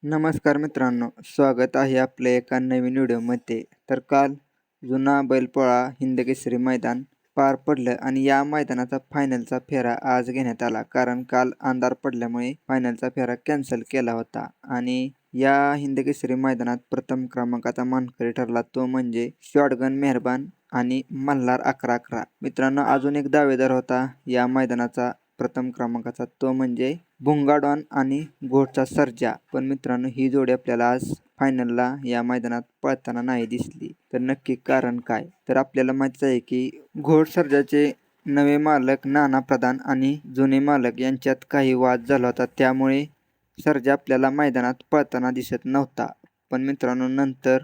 नमस्कार मित्रांनो, स्वागत आहे आपल्या एका नवीन व्हिडिओमध्ये. तर काल जुना बैलपोळा हिंदकेसरी मैदान पार पडलं आणि या मैदानाचा फायनलचा फेरा आज घेण्यात आला. कारण काल अंधार पडल्यामुळे फायनलचा फेरा कॅन्सल केला होता आणि या हिंदकेसरी मैदानात प्रथम क्रमांकाचा मानकरी ठरला तो म्हणजे शॉटगन मेहरबान आणि मल्हार 11-11. मित्रांनो, अजून एक दावेदार होता या मैदानाचा प्रथम क्रमांकाचा, तो म्हणजे भुंगाडॉन आणि घोटचा सर्जा. पण मित्रांनो, ही जोडी आपल्याला आज फायनलला या मैदानात पळताना नाही दिसली. तर नक्की कारण काय? तर आपल्याला माहितीच आहे की घोट सर्जाचे नवे मालक नाना प्रधान आणि जुने मालक यांच्यात काही वाद झाला होता. त्यामुळे सर्जा आपल्याला मैदानात पळताना दिसत नव्हता. पण मित्रांनो, नंतर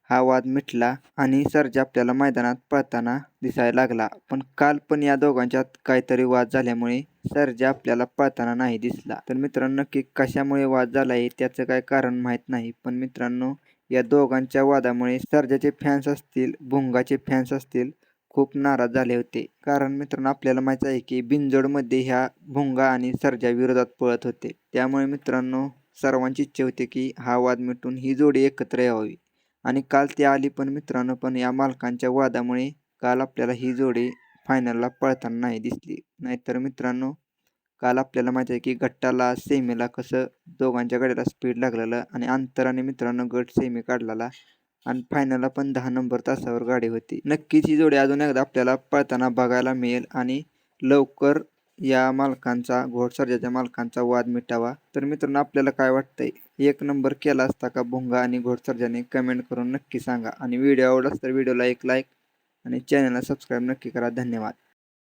हा वाद मिटला आणि सर्जा आपल्याला मैदानात पळताना दिसायला लागला. पण काल पण या दोघांच्यात काहीतरी वाद झाल्यामुळे सर्जा आपल्याला पळताना नाही दिसला. तर मित्रांनो, नक्की कशामुळे वाद झाला आहे त्याचं काय कारण माहीत नाही. पण मित्रांनो, या दोघांच्या वादामुळे सर्जाचे फॅन्स असतील, भुंगाचे फॅन्स असतील, खूप नाराज झाले होते. कारण मित्रांनो, आपल्याला माहीत आहे की बिनजोडमध्ये ह्या भुंगा आणि सर्जा विरोधात पळत होते. त्यामुळे मित्रांनो, सर्वांची इच्छा होती की हा वाद मिटून ही जोडी एकत्र यावी आणि काल ती आली. पण मित्रांनो, पण या मालकांच्या वादामुळे काल आपल्याला ही जोडी फायनलला पळताना नाही दिसली. नाहीतर मित्रांनो, काल आपल्याला माहिती आहे की गटाला सेमीला कसं दोघांच्या गाडीला स्पीड लागलेलं आणि अंतराने मित्रांनो गट सेमी काढलेला आणि फायनलला पण 10 नंबर तासावर गाडी होती. नक्कीच ही जोडी अजून एकदा आपल्याला पळताना बघायला मिळेल आणि लवकर या मालकांचा, घोडसर्जाच्या मालकांचा वाद मिटावा. तर मित्रांनो, आपल्याला काय वाटतंय? एक नंबर केला असता का भुंगा आणि घोडसर्जाने? कमेंट करून नक्की सांगा आणि व्हिडिओ आवडलास तर व्हिडिओला एक लाईक आणि चॅनलला सबस्क्राईब नक्की करा. धन्यवाद.